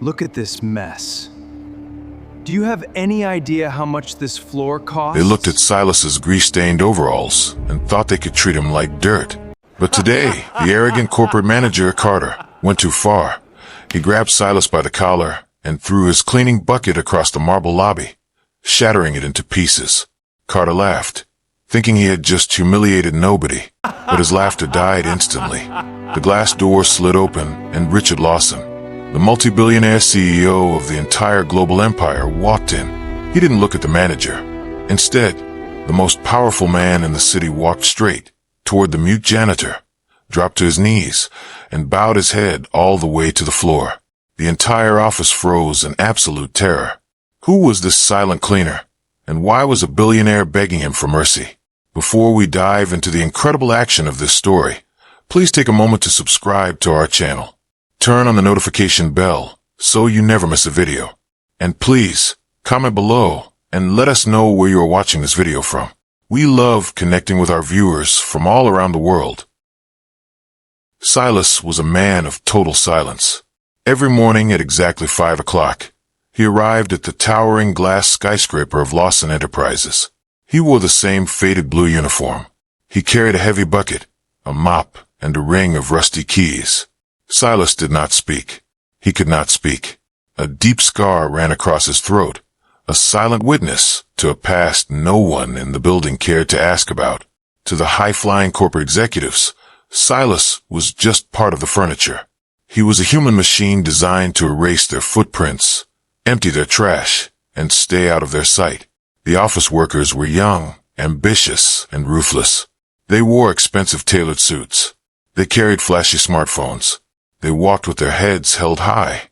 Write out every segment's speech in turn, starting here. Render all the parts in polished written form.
Look at this mess. Do you have any idea how much this floor costs? They looked at Silas's grease-stained overalls and thought they could treat him like dirt. But today, the arrogant corporate manager, Carter, went too far. He grabbed Silas by the collar and threw his cleaning bucket across the marble lobby, shattering it into pieces. Carter laughed, thinking he had just humiliated nobody, but his laughter died instantly. The glass door slid open, and Richard Lawson, the multi-billionaire CEO of the entire global empire, walked in. He didn't look at the manager. Instead, the most powerful man in the city walked straight toward the mute janitor, dropped to his knees, and bowed his head all the way to the floor. The entire office froze in absolute terror. Who was this silent cleaner, and why was a billionaire begging him for mercy? Before we dive into the incredible action of this story, please take a moment to subscribe to our channel. Turn on the notification bell so you never miss a video. And please, comment below and let us know where you are watching this video from. We love connecting with our viewers from all around the world. Silas was a man of total silence. Every morning at exactly 5 o'clock, he arrived at the towering glass skyscraper of Lawson Enterprises. He wore the same faded blue uniform. He carried a heavy bucket, a mop, and a ring of rusty keys. Silas did not speak. He could not speak. A deep scar ran across his throat, a silent witness to a past no one in the building cared to ask about. To the high-flying corporate executives, Silas was just part of the furniture. He was a human machine designed to erase their footprints, empty their trash, and stay out of their sight. The office workers were young, ambitious, and ruthless. They wore expensive tailored suits. They carried flashy smartphones. They walked with their heads held high,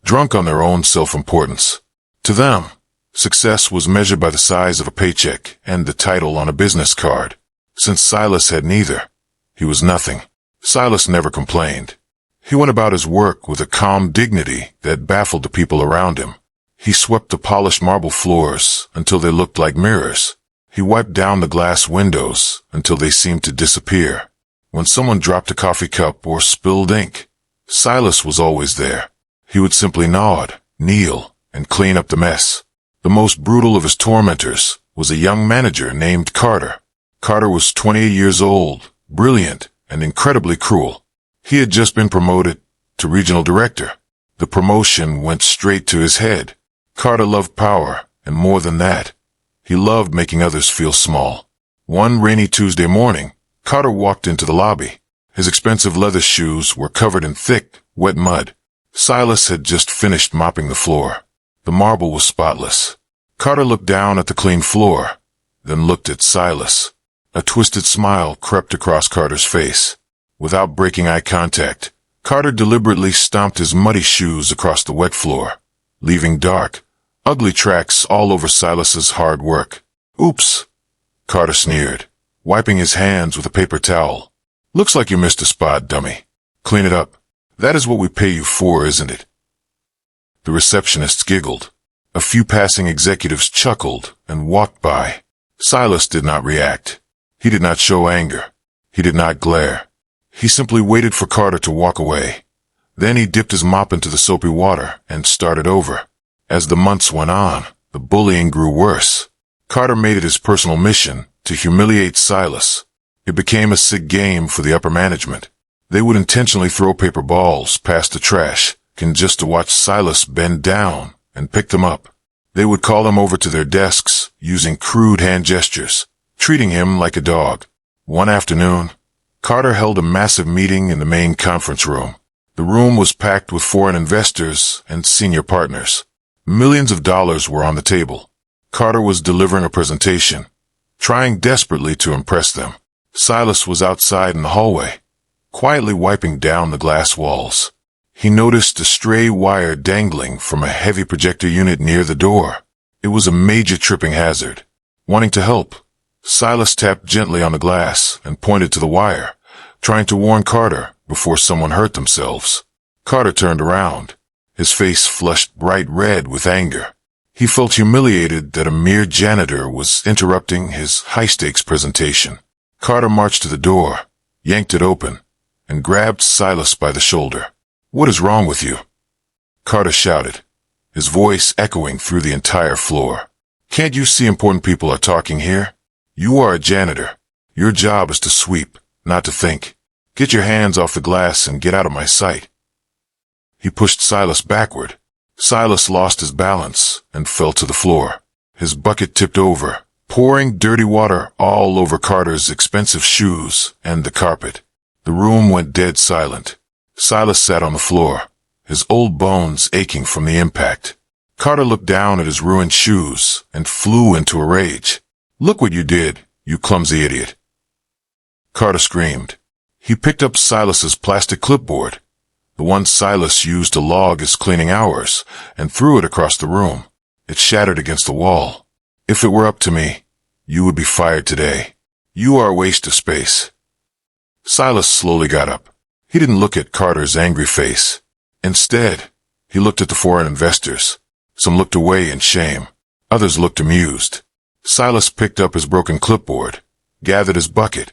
drunk on their own self-importance. To them, success was measured by the size of a paycheck and the title on a business card. Since Silas had neither, he was nothing. Silas never complained. He went about his work with a calm dignity that baffled the people around him. He swept the polished marble floors until they looked like mirrors. He wiped down the glass windows until they seemed to disappear. When someone dropped a coffee cup or spilled ink, Silas was always there. He would simply nod, kneel, and clean up the mess. The most brutal of his tormentors was a young manager named Carter. Carter was 28 years old, brilliant, and incredibly cruel. He had just been promoted to regional director. The promotion went straight to his head. Carter loved power, and more than that, he loved making others feel small. One rainy Tuesday morning, Carter walked into the lobby. His expensive leather shoes were covered in thick, wet mud. Silas had just finished mopping the floor. The marble was spotless. Carter looked down at the clean floor, then looked at Silas. A twisted smile crept across Carter's face. Without breaking eye contact, Carter deliberately stomped his muddy shoes across the wet floor, leaving dark, ugly tracks all over Silas's hard work. "Oops," Carter sneered, wiping his hands with a paper towel. "Looks like you missed a spot, dummy. Clean it up. That is what we pay you for, isn't it?" The receptionists giggled. A few passing executives chuckled and walked by. Silas did not react. He did not show anger. He did not glare. He simply waited for Carter to walk away. Then he dipped his mop into the soapy water and started over. As the months went on, the bullying grew worse. Carter made it his personal mission to humiliate Silas. It became a sick game for the upper management. They would intentionally throw paper balls past the trash can just to watch Silas bend down and pick them up. They would call him over to their desks using crude hand gestures, treating him like a dog. One afternoon, Carter held a massive meeting in the main conference room. The room was packed with foreign investors and senior partners. Millions of dollars were on the table. Carter was delivering a presentation, trying desperately to impress them. Silas was outside in the hallway, quietly wiping down the glass walls. He noticed a stray wire dangling from a heavy projector unit near the door. It was a major tripping hazard. Wanting to help, Silas tapped gently on the glass and pointed to the wire, trying to warn Carter before someone hurt themselves. Carter turned around, his face flushed bright red with anger. He felt humiliated that a mere janitor was interrupting his high-stakes presentation. Carter marched to the door, yanked it open, and grabbed Silas by the shoulder. "What is wrong with you?" Carter shouted, his voice echoing through the entire floor. "Can't you see important people are talking here? You are a janitor. Your job is to sweep, not to think. Get your hands off the glass and get out of my sight." He pushed Silas backward. Silas lost his balance and fell to the floor. His bucket tipped over, pouring dirty water all over Carter's expensive shoes and the carpet. The room went dead silent. Silas sat on the floor, his old bones aching from the impact. Carter looked down at his ruined shoes and flew into a rage. "Look what you did, you clumsy idiot." Carter screamed. He picked up Silas's plastic clipboard, the one Silas used to log his cleaning hours, and threw it across the room. It shattered against the wall. "If it were up to me, you would be fired today. You are a waste of space." Silas slowly got up. He didn't look at Carter's angry face. Instead, he looked at the foreign investors. Some looked away in shame. Others looked amused. Silas picked up his broken clipboard, gathered his bucket,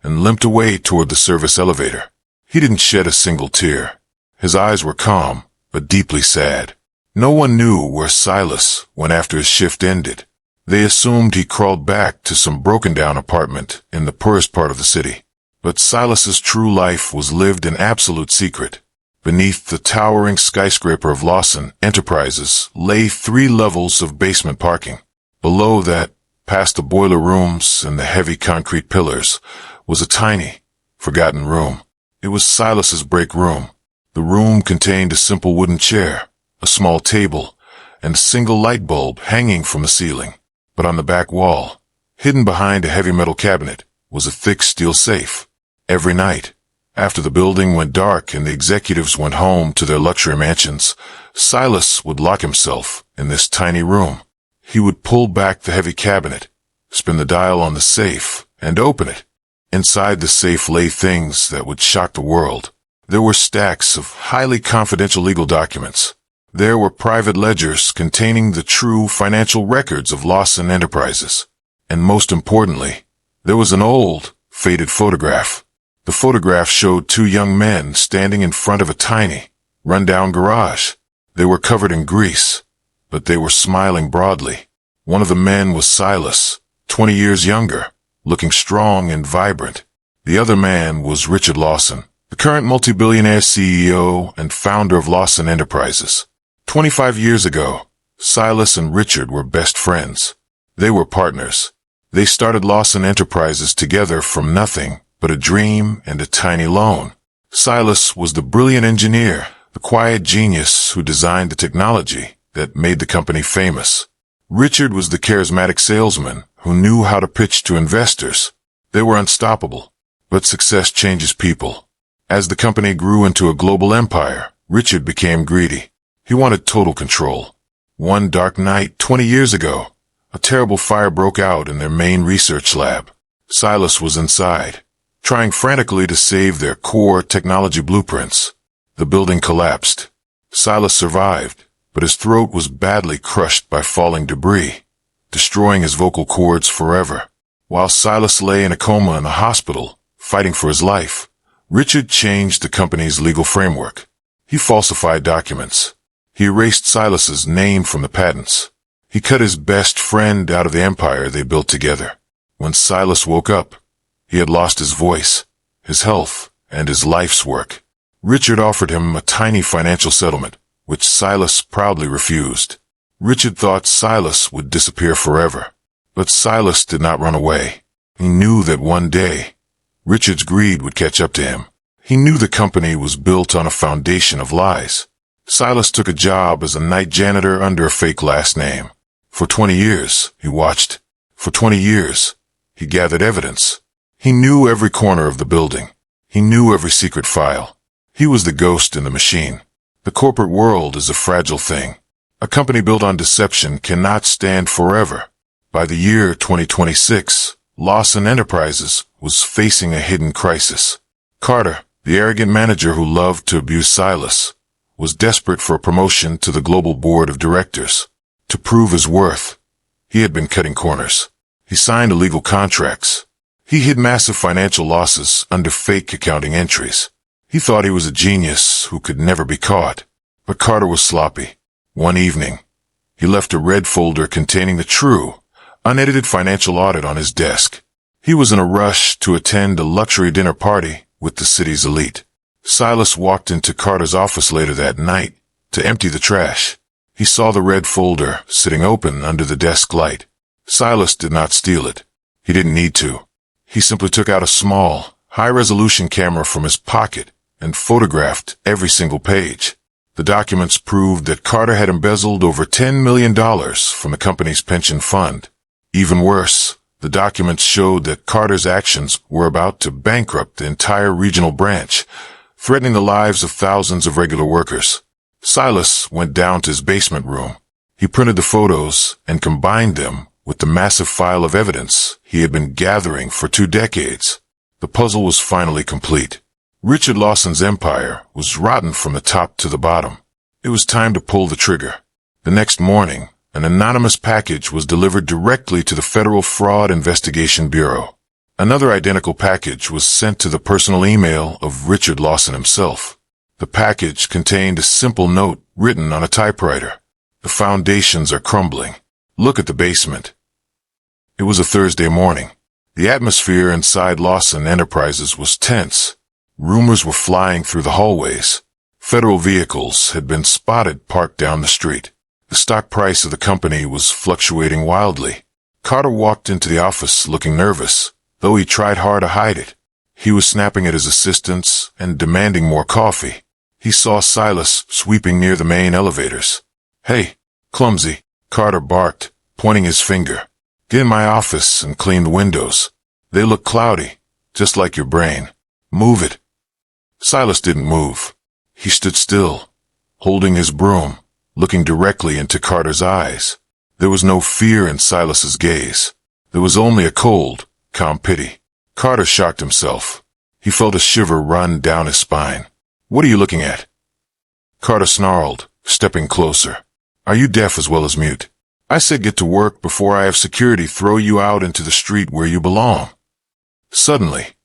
and limped away toward the service elevator. He didn't shed a single tear. His eyes were calm, but deeply sad. No one knew where Silas went after his shift ended. They assumed he crawled back to some broken-down apartment in the poorest part of the city. But Silas's true life was lived in absolute secret. Beneath the towering skyscraper of Lawson Enterprises lay 3 levels of basement parking. Below that, past the boiler rooms and the heavy concrete pillars, was a tiny, forgotten room. It was Silas's break room. The room contained a simple wooden chair, a small table, and a single light bulb hanging from the ceiling. But on the back wall, hidden behind a heavy metal cabinet, was a thick steel safe. Every night, after the building went dark and the executives went home to their luxury mansions, Silas would lock himself in this tiny room. He would pull back the heavy cabinet, spin the dial on the safe, and open it. Inside the safe lay things that would shock the world. There were stacks of highly confidential legal documents. There were private ledgers containing the true financial records of Lawson Enterprises. And most importantly, there was an old, faded photograph. The photograph showed 2 young men standing in front of a tiny, run-down garage. They were covered in grease, but they were smiling broadly. One of the men was Silas, 20 years younger, looking strong and vibrant. The other man was Richard Lawson, the current multi-billionaire CEO and founder of Lawson Enterprises. 25 years ago, Silas and Richard were best friends. They were partners. They started Lawson Enterprises together from nothing but a dream and a tiny loan. Silas was the brilliant engineer, the quiet genius who designed the technology that made the company famous. Richard was the charismatic salesman who knew how to pitch to investors. They were unstoppable, but success changes people. As the company grew into a global empire, Richard became greedy. He wanted total control. One dark night 20 years ago, a terrible fire broke out in their main research lab. Silas was inside, trying frantically to save their core technology blueprints. The building collapsed. Silas survived, but his throat was badly crushed by falling debris, destroying his vocal cords forever. While Silas lay in a coma in the hospital, fighting for his life, Richard changed the company's legal framework. He falsified documents. He erased Silas's name from the patents. He cut his best friend out of the empire they built together. When Silas woke up, he had lost his voice, his health, and his life's work. Richard offered him a tiny financial settlement, which Silas proudly refused. Richard thought Silas would disappear forever. But Silas did not run away. He knew that one day, Richard's greed would catch up to him. He knew the company was built on a foundation of lies. Silas took a job as a night janitor under a fake last name. For 20 years, he watched. For 20 years, he gathered evidence. He knew every corner of the building. He knew every secret file. He was the ghost in the machine. The corporate world is a fragile thing. A company built on deception cannot stand forever. By the year 2026, Lawson Enterprises was facing a hidden crisis. Carter, the arrogant manager who loved to abuse Silas, was desperate for a promotion to the global board of directors. To prove his worth, he had been cutting corners. He signed illegal contracts. He hid massive financial losses under fake accounting entries. He thought he was a genius who could never be caught. But Carter was sloppy. One evening, he left a red folder containing the true, unedited financial audit on his desk. He was in a rush to attend a luxury dinner party with the city's elite. Silas walked into Carter's office later that night to empty the trash. He saw the red folder sitting open under the desk light. Silas did not steal it. He didn't need to. He simply took out a small, high-resolution camera from his pocket and photographed every single page. The documents proved that Carter had embezzled over $10 million from the company's pension fund. Even worse, the documents showed that Carter's actions were about to bankrupt the entire regional branch, threatening the lives of thousands of regular workers. Silas went down to his basement room. He printed the photos and combined them with the massive file of evidence he had been gathering for 2 decades. The puzzle was finally complete. Richard Lawson's empire was rotten from the top to the bottom. It was time to pull the trigger. The next morning, an anonymous package was delivered directly to the Federal Fraud Investigation Bureau. Another identical package was sent to the personal email of Richard Lawson himself. The package contained a simple note written on a typewriter. The foundations are crumbling. Look at the basement. It was a Thursday morning. The atmosphere inside Lawson Enterprises was tense. Rumors were flying through the hallways. Federal vehicles had been spotted parked down the street. The stock price of the company was fluctuating wildly. Carter walked into the office looking nervous, though he tried hard to hide it. He was snapping at his assistants and demanding more coffee. He saw Silas sweeping near the main elevators. "Hey, clumsy," Carter barked, pointing his finger. "Get in my office and clean the windows. They look cloudy, just like your brain. Move it." Silas didn't move. He stood still, holding his broom, looking directly into Carter's eyes. There was no fear in Silas's gaze. There was only a cold, calm pity. Carter shocked himself. He felt a shiver run down his spine. "What are you looking at?" Carter snarled, stepping closer. "Are you deaf as well as mute? I said get to work before I have security throw you out into the street where you belong." Suddenly,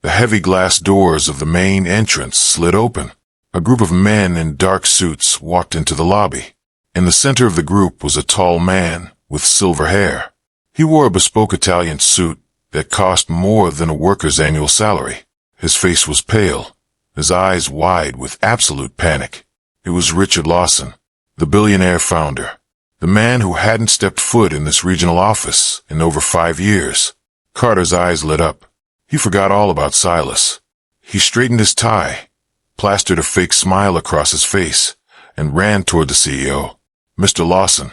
the heavy glass doors of the main entrance slid open. A group of men in dark suits walked into the lobby. In the center of the group was a tall man with silver hair. He wore a bespoke Italian suit that cost more than a worker's annual salary. His face was pale, his eyes wide with absolute panic. It was Richard Lawson, the Billionaire founder, the man who hadn't stepped foot in this regional office in over 5 years. Carter's eyes lit up. He forgot all about Silas. He straightened his tie, plastered a fake smile across his face, and ran toward the CEO. "Mr. Lawson."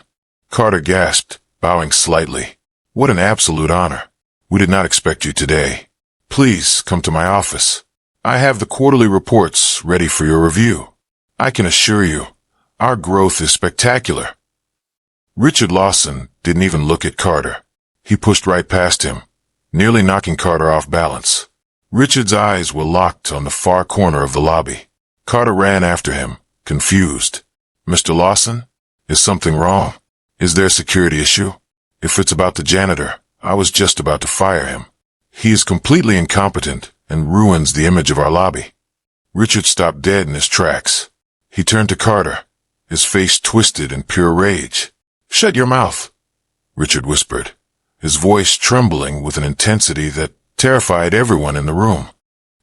Carter gasped, bowing slightly. "What an absolute honor. We did not expect you today. Please come to my office. I have the quarterly reports ready for your review. I can assure you, our growth is spectacular." Richard Lawson didn't even look at Carter. He pushed right past him, nearly knocking Carter off balance. Richard's eyes were locked on the far corner of the lobby. Carter ran after him, confused. "Mr. Lawson, is something wrong? Is there a security issue? If it's about the janitor, I was just about to fire him. He is completely incompetent and ruins the image of our lobby." Richard stopped dead in his tracks. He turned to Carter, his face twisted in pure rage. "Shut your mouth," Richard whispered, his voice trembling with an intensity that terrified everyone in the room.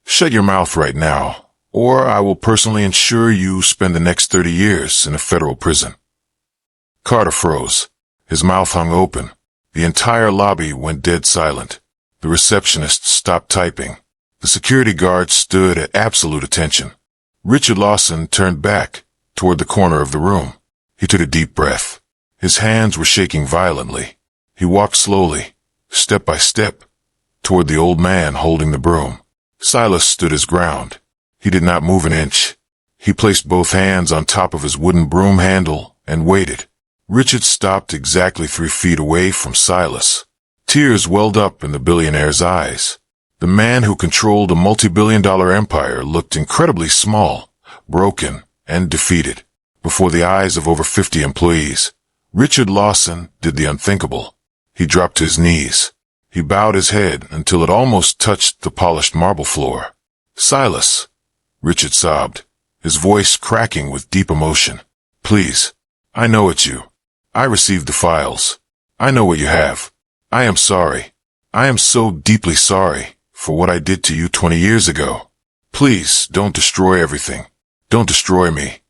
"Shut your mouth right now, or I will personally ensure you spend the next 30 years in a federal prison." Carter froze. His mouth hung open. The entire lobby went dead silent. The receptionist stopped typing. The security guard stood at absolute attention. Richard Lawson turned back toward the corner of the room. He took a deep breath. His hands were shaking violently. He walked slowly, step by step, toward the old man holding the broom. Silas stood his ground. He did not move an inch. He placed both hands on top of his wooden broom handle and waited. Richard stopped exactly 3 feet away from Silas. Tears welled up in the billionaire's eyes. The man who controlled a multi-billion-dollar empire looked incredibly small, broken, and defeated before the eyes of over 50 employees. Richard Lawson did the unthinkable. He dropped to his knees. He bowed his head until it almost touched the polished marble floor. "Silas," Richard sobbed, his voice cracking with deep emotion. Please, I know it's you. I received the files. I know what you have. I am sorry. I am so deeply sorry for what I did to you 20 years ago. Please don't destroy everything. Don't destroy me.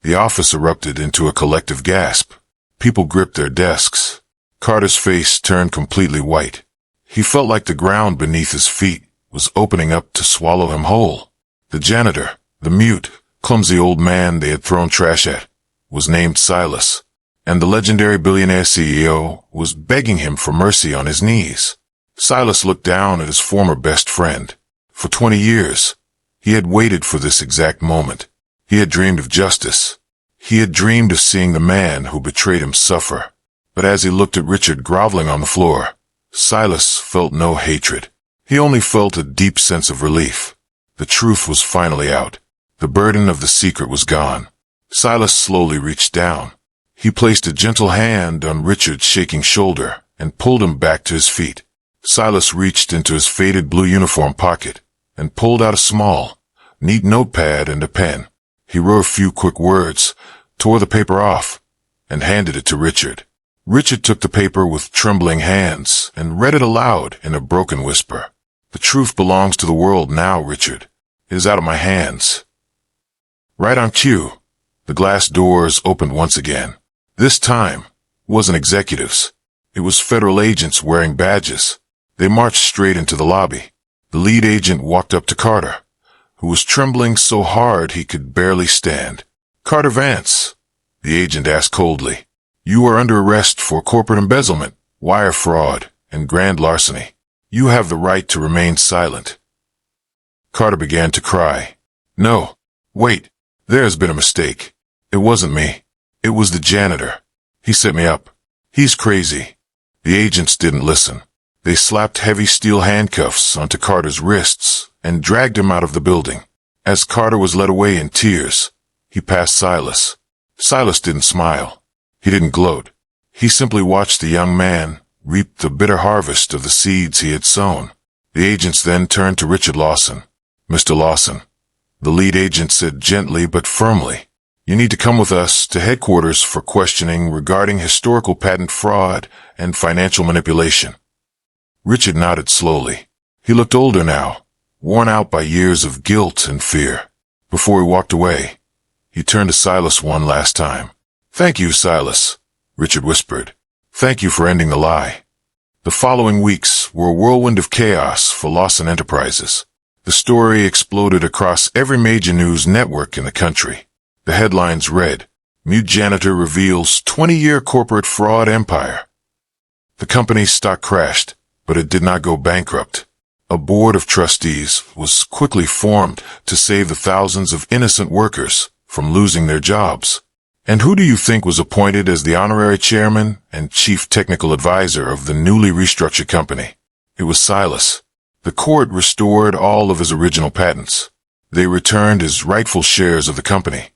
The office erupted into a collective gasp. People gripped their desks. Carter's face turned completely white. He felt like the ground beneath his feet was opening up to swallow him whole. The janitor, the mute, clumsy old man they had thrown trash at, was named Silas, and the legendary billionaire CEO was begging him for mercy on his knees. Silas looked down at his former best friend. For 20 years, he had waited for this exact moment. He had dreamed of justice. He had dreamed of seeing the man who betrayed him suffer. But as he looked at Richard groveling on the floor, Silas felt no hatred. He only felt a deep sense of relief. The truth was finally out. The burden of the secret was gone. Silas slowly reached down. He placed a gentle hand on Richard's shaking shoulder and pulled him back to his feet. Silas reached into his faded blue uniform pocket and pulled out a small, neat notepad and a pen. He wrote a few quick words, tore the paper off, and handed it to Richard. Richard took the paper with trembling hands and read it aloud in a broken whisper. The truth belongs to the world now, Richard. It is out of my hands. Right on cue, the glass doors opened once again. This time, it wasn't executives. It was federal agents wearing badges. They marched straight into the lobby. The lead agent walked up to Carter, who was trembling so hard he could barely stand. Carter Vance, the agent asked coldly, you are under arrest for corporate embezzlement, wire fraud, and grand larceny. You have the right to remain silent. Carter began to cry. No, wait, there has been a mistake. It wasn't me. It was the janitor. He set me up. He's crazy. The agents didn't listen. They slapped heavy steel handcuffs onto Carter's wrists and dragged him out of the building. As Carter was led away in tears, he passed Silas. Silas didn't smile. He didn't gloat. He simply watched the young man reap the bitter harvest of the seeds he had sown. The agents then turned to Richard Lawson. Mr. Lawson, the lead agent said gently but firmly, you need to come with us to headquarters for questioning regarding historical patent fraud and financial manipulation. Richard nodded slowly. He looked older now, worn out by years of guilt and fear. Before he walked away, he turned to Silas one last time. Thank you, Silas, Richard whispered. Thank you for ending the lie. The following weeks were a whirlwind of chaos for Lawson Enterprises. The story exploded across every major news network in the country. The headlines read, Mute Janitor reveals 20-year corporate fraud empire. The company's stock crashed, but it did not go bankrupt. A board of trustees was quickly formed to save the thousands of innocent workers from losing their jobs. And who do you think was appointed as the honorary chairman and chief technical advisor of the newly restructured company? It was Silas. The court restored all of his original patents. They returned his rightful shares of the company,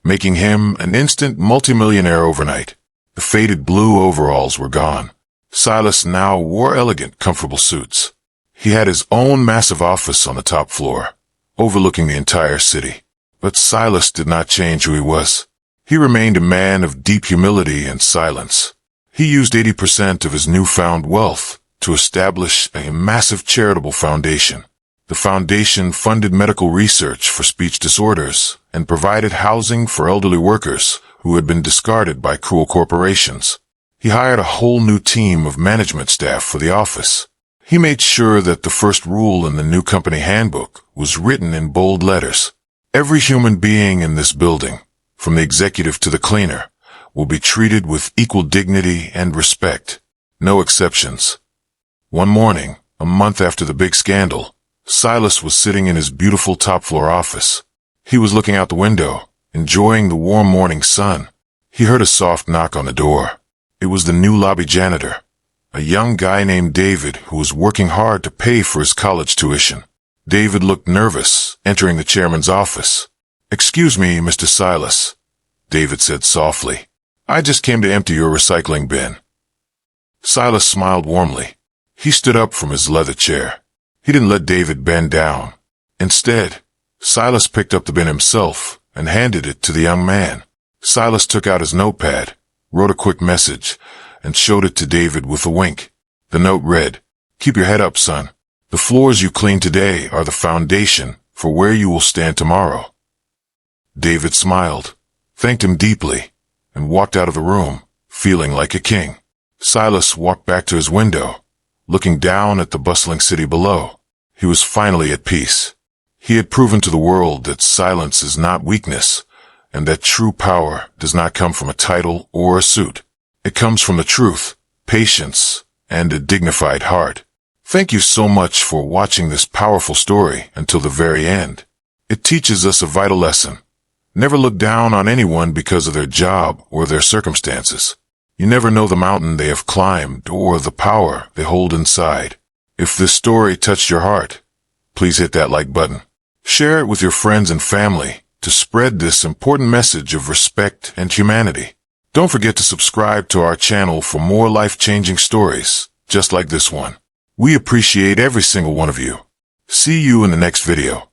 making him an instant multimillionaire overnight. The faded blue overalls were gone. Silas now wore elegant, comfortable suits. He had his own massive office on the top floor, overlooking the entire city. But Silas did not change who he was. He remained a man of deep humility and silence. He used 80% of his newfound wealth to establish a massive charitable foundation. The foundation funded medical research for speech disorders and provided housing for elderly workers who had been discarded by cruel corporations. He hired a whole new team of management staff for the office. He made sure that the first rule in the new company handbook was written in bold letters. Every human being in this building, from the executive to the cleaner, will be treated with equal dignity and respect. No exceptions. One morning, a month after the big scandal, Silas was sitting in his beautiful top-floor office. He was looking out the window, enjoying the warm morning sun. He heard a soft knock on the door. It was the new lobby janitor, a young guy named David who was working hard to pay for his college tuition. David looked nervous, entering the chairman's office. Excuse me, Mr. Silas, David said softly. I just came to empty your recycling bin. Silas smiled warmly. He stood up from his leather chair. He didn't let David bend down. Instead, Silas picked up the bin himself and handed it to the young man. Silas took out his notepad, wrote a quick message, and showed it to David with a wink. The note read, "Keep your head up, son. The floors you clean today are the foundation for where you will stand tomorrow." David smiled, thanked him deeply, and walked out of the room, feeling like a king. Silas walked back to his window, looking down at the bustling city below. He was finally at peace. He had proven to the world that silence is not weakness, and that true power does not come from a title or a suit. It comes from the truth, patience, and a dignified heart. Thank you so much for watching this powerful story until the very end. It teaches us a vital lesson. Never look down on anyone because of their job or their circumstances. You never know the mountain they have climbed or the power they hold inside. If this story touched your heart, please hit that like button. Share it with your friends and family to spread this important message of respect and humanity. Don't forget to subscribe to our channel for more life-changing stories just like this one. We appreciate every single one of you. See you in the next video.